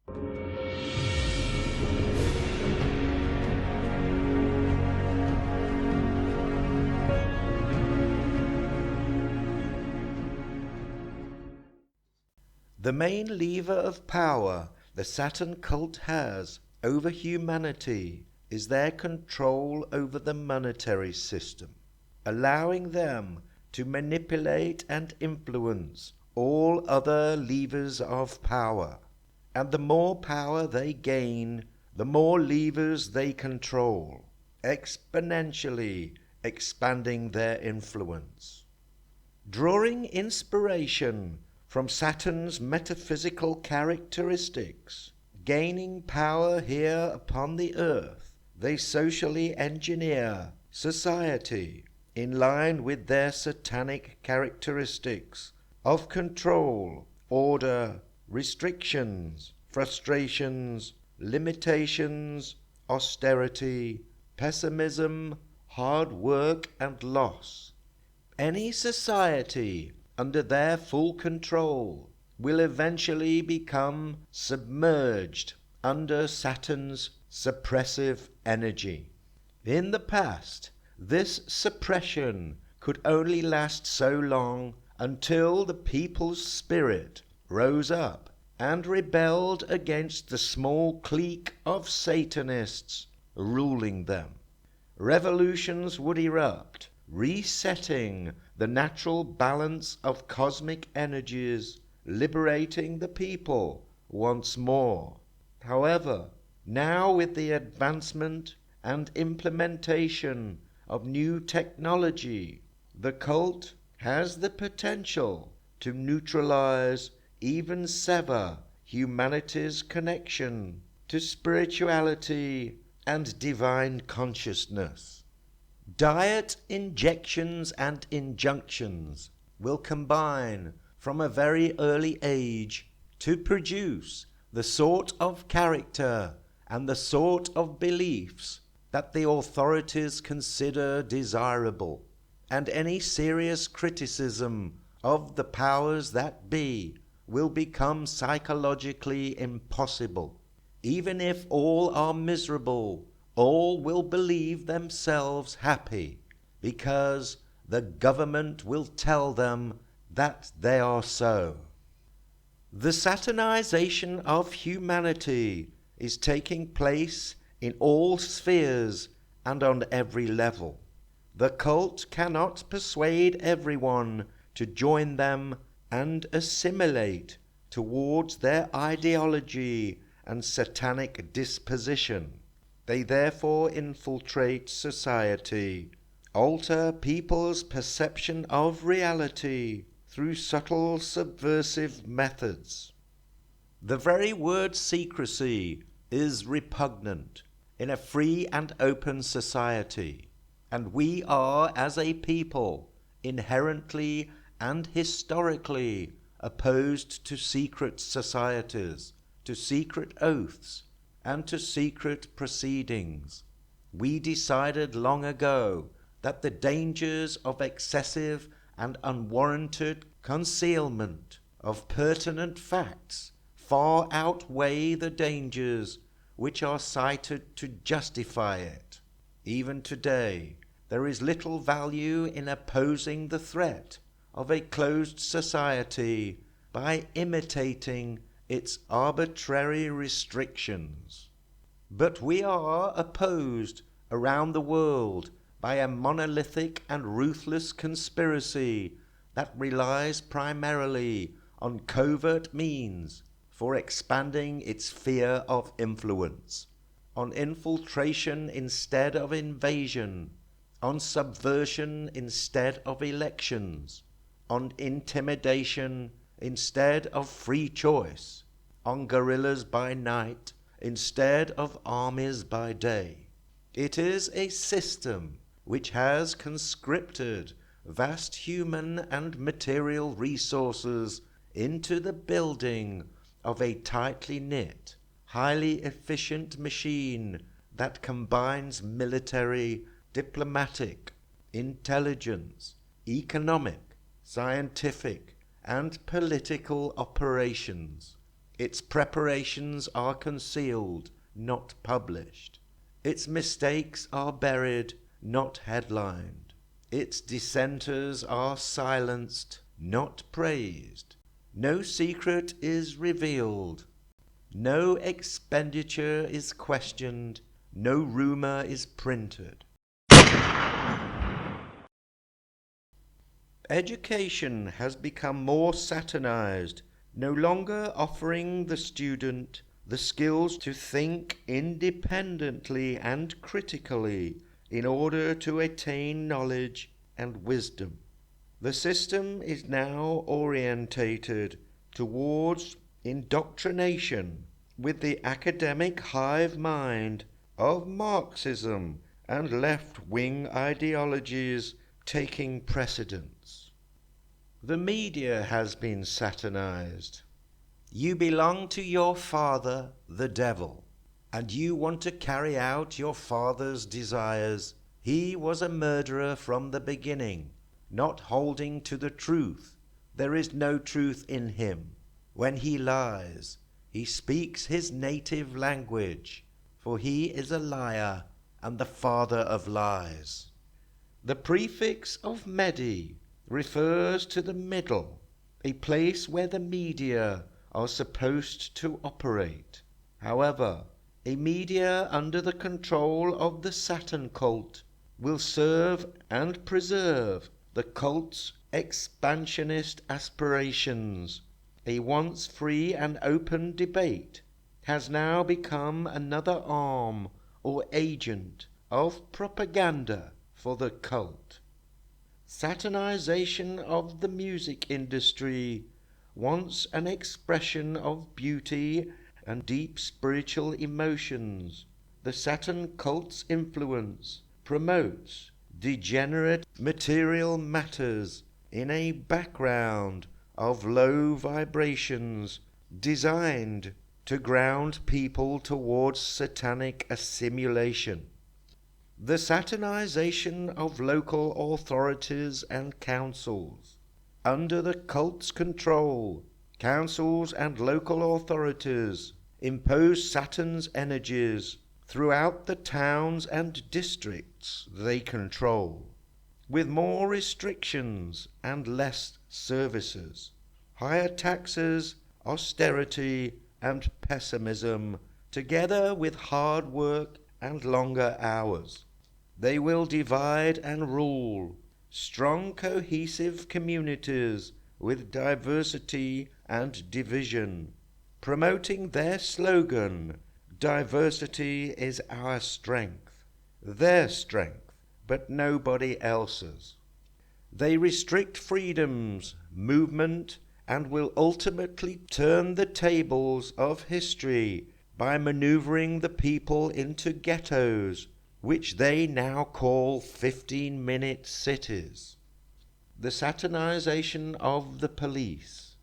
The main lever of power the Saturn cult has over humanity is their control over the monetary system, allowing them to manipulate and influence all other levers of power. And the more power they gain, the more levers they control, exponentially expanding their influence. Drawing inspiration from Saturn's metaphysical characteristics, gaining power here upon the earth, they socially engineer society in line with their satanic characteristics of control, order, restrictions, frustrations, limitations, austerity, pessimism, hard work, and loss. Any society under their full control will eventually become submerged under Saturn's suppressive energy. In the past, this suppression could only last so long until the people's spirit rose up and rebelled against the small clique of Satanists ruling them. Revolutions would erupt, resetting the natural balance of cosmic energies, liberating the people once more. However, now with the advancement and implementation of new technology, the cult has the potential to neutralize, even sever, humanity's connection to spirituality and divine consciousness. Diet injections and injunctions will combine from a very early age to produce the sort of character and the sort of beliefs that the authorities consider desirable, and any serious criticism of the powers that be will become psychologically impossible. Even if all are miserable, all will believe themselves happy, because the government will tell them that they are so. The Saturnization of humanity is taking place in all spheres and on every level. The cult cannot persuade everyone to join them and assimilate towards their ideology and satanic disposition. They therefore infiltrate society, alter people's perception of reality through subtle subversive methods. The very word secrecy is repugnant in a free and open society, and we are, as a people, inherently and historically opposed to secret societies, to secret oaths, and to secret proceedings. We decided long ago that the dangers of excessive and unwarranted concealment of pertinent facts far outweigh the dangers which are cited to justify it. Even today, there is little value in opposing the threat of a closed society by imitating its arbitrary restrictions. But we are opposed around the world by a monolithic and ruthless conspiracy that relies primarily on covert means for expanding its sphere of influence, on infiltration instead of invasion, on subversion instead of elections, on intimidation instead of free choice, on guerrillas by night instead of armies by day. It is a system which has conscripted vast human and material resources into the building of a tightly knit, highly efficient machine that combines military, diplomatic, intelligence, economic, scientific, and political operations. Its preparations are concealed, not published. Its mistakes are buried, not headlined. Its dissenters are silenced, not praised. No secret is revealed. No expenditure is questioned. No rumor is printed. Education has become more Saturnized, no longer offering the student the skills to think independently and critically in order to attain knowledge and wisdom. The system is now orientated towards indoctrination with the academic hive mind of Marxism and left-wing ideologies taking precedence. The media has been Saturnized. You belong to your father, the devil, and you want to carry out your father's desires. He was a murderer from the beginning, not holding to the truth. There is no truth in him. When he lies, he speaks his native language, for he is a liar and the father of lies. The prefix of Medi refers to the middle, a place where the media are supposed to operate. However, a media under the control of the Saturn cult will serve and preserve the cult's expansionist aspirations. A once free and open debate has now become another arm or agent of propaganda for the cult. Saturnization of the music industry, once an expression of beauty and deep spiritual emotions, the Saturn cult's influence promotes degenerate material matters in a background of low vibrations designed to ground people towards satanic assimilation. The Saturnization of local authorities and councils. Under the cult's control, councils and local authorities impose Saturn's energies throughout the towns and districts they control, with more restrictions and less services, higher taxes, austerity and pessimism, together with hard work and longer hours. They will divide and rule strong cohesive communities with diversity and division, promoting their slogan, "Diversity is our strength," their strength, but nobody else's. They restrict freedoms, movement, and will ultimately turn the tables of history by maneuvering the people into ghettos, which they now call 15-minute cities. The Saturnization of the police.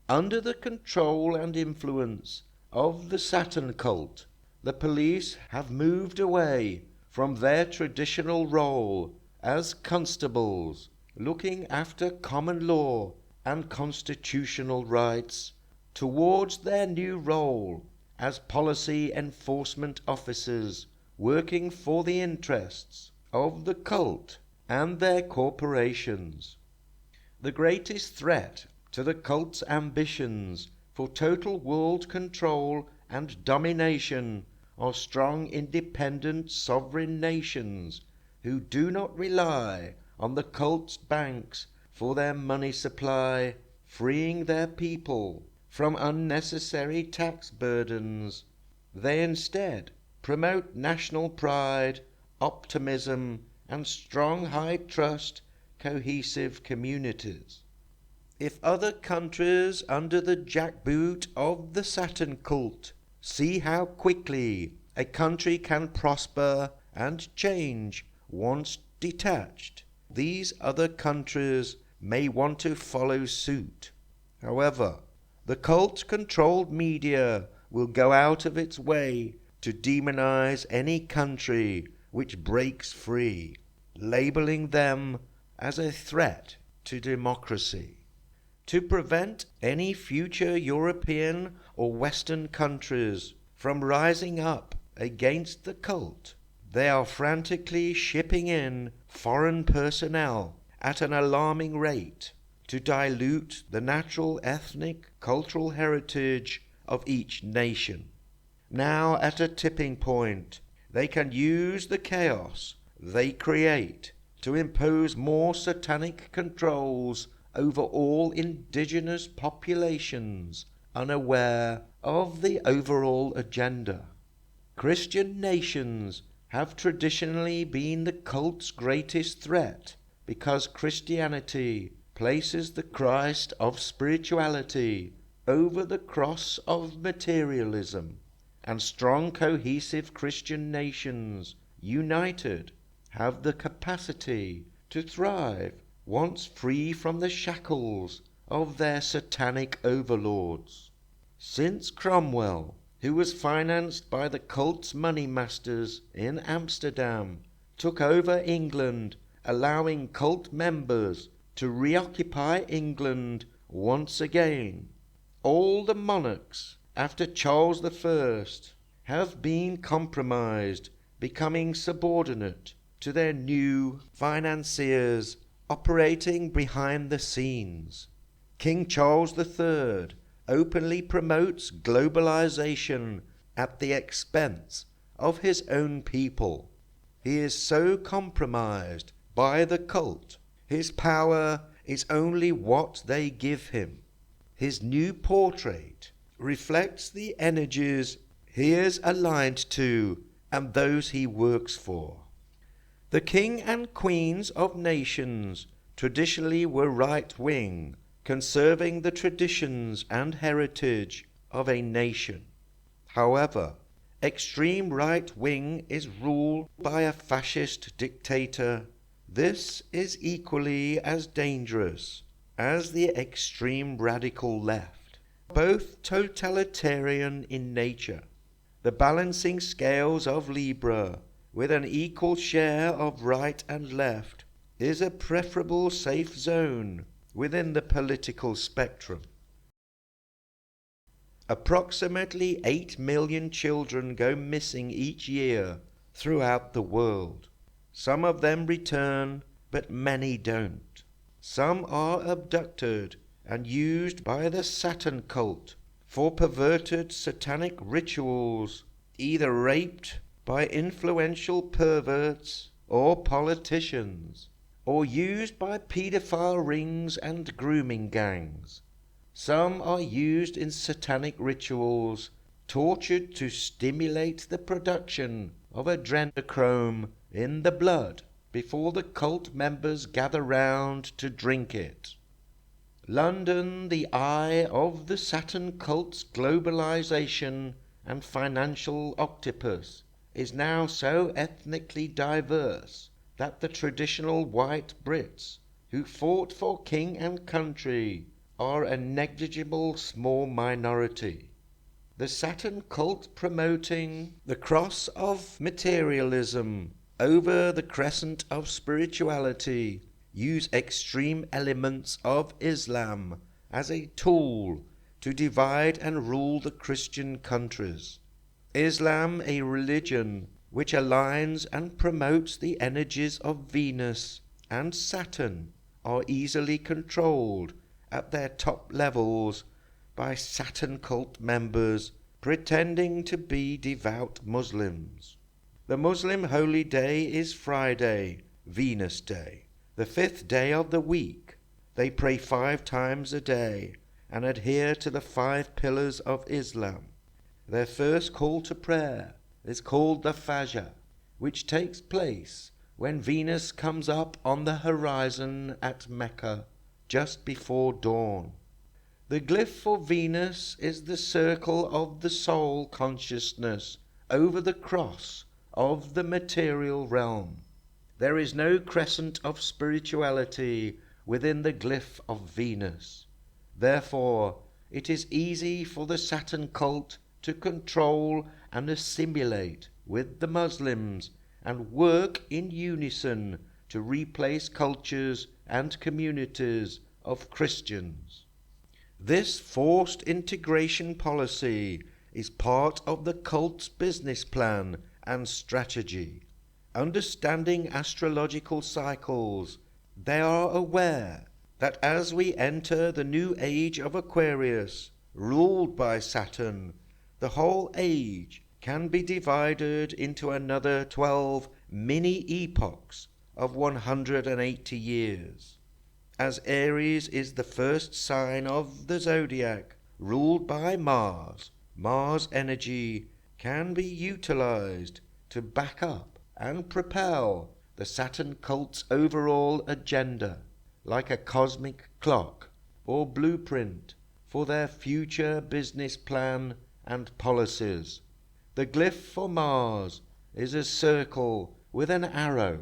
Under the control and influence of the Saturn cult, the police have moved away from their traditional role as constables, looking after common law and constitutional rights, towards their new role as policy enforcement officers, working for the interests of the cult and their corporations. The greatest threat to the cult's ambitions for total world control and domination are strong, independent, sovereign nations who do not rely on the cult's banks for their money supply, freeing their people from unnecessary tax burdens. They instead promote national pride, optimism, and strong high trust, cohesive communities. If other countries under the jackboot of the Saturn cult see how quickly a country can prosper and change once detached, these other countries may want to follow suit. However, the cult-controlled media will go out of its way to demonize any country which breaks free, labeling them as a threat to democracy. to prevent any future European or Western countries from rising up against the cult. They are frantically shipping in foreign personnel at an alarming rate to dilute the natural ethnic cultural heritage of each nation. Now at a tipping point, they can use the chaos they create to impose more satanic controls over all indigenous populations unaware of the overall agenda. Christian nations have traditionally been the cult's greatest threat because Christianity places the Christ of spirituality over the cross of materialism, and strong cohesive Christian nations, united, have the capacity to thrive once free from the shackles of their satanic overlords. Since Cromwell, who was financed by the cult's money masters in Amsterdam, took over England, allowing cult members to reoccupy England once again, all the monarchs after Charles I have been compromised, becoming subordinate to their new financiers operating behind the scenes. King Charles III openly promotes globalization at the expense of his own people. He is so compromised by the cult, his power is only what they give him. His new portrait reflects the energies he is aligned to and those he works for. The king and queens of nations traditionally were right-wing, conserving the traditions and heritage of a nation. However, extreme right-wing is ruled by a fascist dictator. This is equally as dangerous as the extreme radical left, both totalitarian in nature. The balancing scales of Libra, with an equal share of right and left, is a preferable safe zone within the political spectrum. Approximately 8 million children go missing each year throughout the world. Some of them return, but many don't. Some are abducted and used by the Saturn cult for perverted satanic rituals, either raped by influential perverts or politicians, or used by paedophile rings and grooming gangs. Some are used in satanic rituals, tortured to stimulate the production of adrenochrome in the blood before the cult members gather round to drink it. London, the eye of the Saturn cult's globalization and financial octopus, is now so ethnically diverse that the traditional white Brits who fought for king and country are a negligible small minority. The Saturn cult promoting the cross of materialism over the crescent of spirituality use extreme elements of Islam as a tool to divide and rule the Christian countries. Islam, a religion which aligns and promotes the energies of Venus and Saturn, are easily controlled at their top levels by Saturn cult members pretending to be devout Muslims. The Muslim holy day is Friday, Venus Day, the 5th day of the week. They pray 5 times a day and adhere to the 5 pillars of Islam. Their first call to prayer is called the Fajr, which takes place when Venus comes up on the horizon at Mecca just before dawn. The glyph for Venus is the circle of the soul consciousness over the cross of the material realm. There is no crescent of spirituality within the glyph of Venus. Therefore, it is easy for the Saturn cult to control and assimilate with the Muslims and work in unison to replace cultures and communities of Christians. This forced integration policy is part of the cult's business plan and strategy. Understanding astrological cycles, they are aware that as we enter the new age of Aquarius, ruled by Saturn, the whole age can be divided into another 12 mini-epochs of 180 years. As Aries is the first sign of the zodiac, ruled by Mars, Mars energy can be utilized to back up and propel the Saturn cult's overall agenda, like a cosmic clock or blueprint for their future business plan and policies. The glyph for Mars is a circle with an arrow,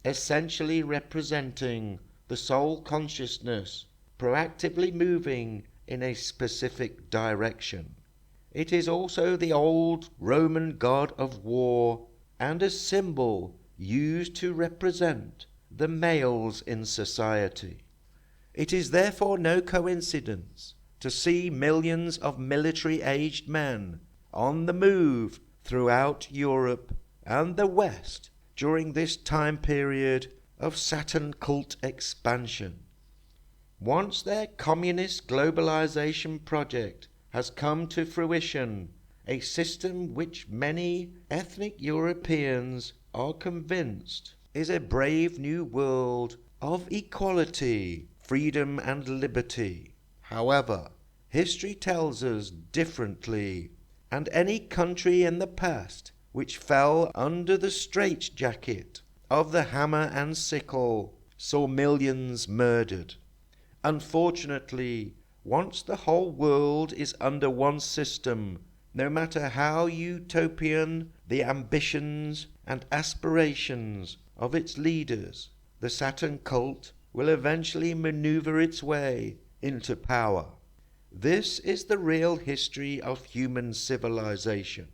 essentially representing the soul consciousness proactively moving in a specific direction. It is also the old Roman god of war and a symbol used to represent the males in society. It is therefore no coincidence to see millions of military-aged men on the move throughout Europe and the West during this time period of Saturn cult expansion. Once their communist globalization project has come to fruition, a system which many ethnic Europeans are convinced is a brave new world of equality, freedom and liberty. However, history tells us differently, and any country in the past which fell under the straitjacket of the hammer and sickle saw millions murdered. Unfortunately, once the whole world is under one system, no matter how utopian the ambitions and aspirations of its leaders, the Saturn cult will eventually maneuver its way into power. This is the real history of human civilization.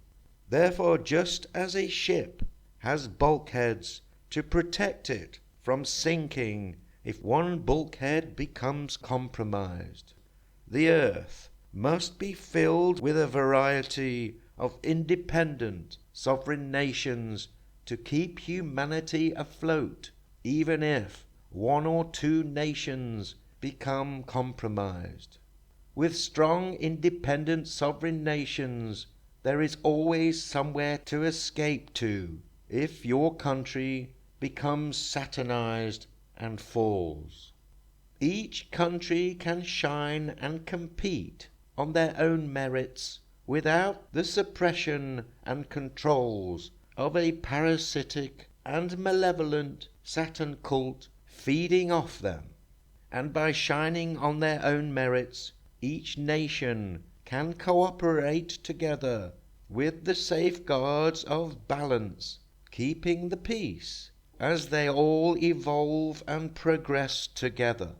Therefore, just as a ship has bulkheads to protect it from sinking if one bulkhead becomes compromised, the earth must be filled with a variety of independent, sovereign nations to keep humanity afloat, even if one or two nations become compromised. With strong, independent, sovereign nations, there is always somewhere to escape to if your country becomes Saturnized and falls. Each country can shine and compete on their own merits without the suppression and controls of a parasitic and malevolent Saturn cult feeding off them. And by shining on their own merits, each nation can cooperate together with the safeguards of balance, keeping the peace as they all evolve and progress together.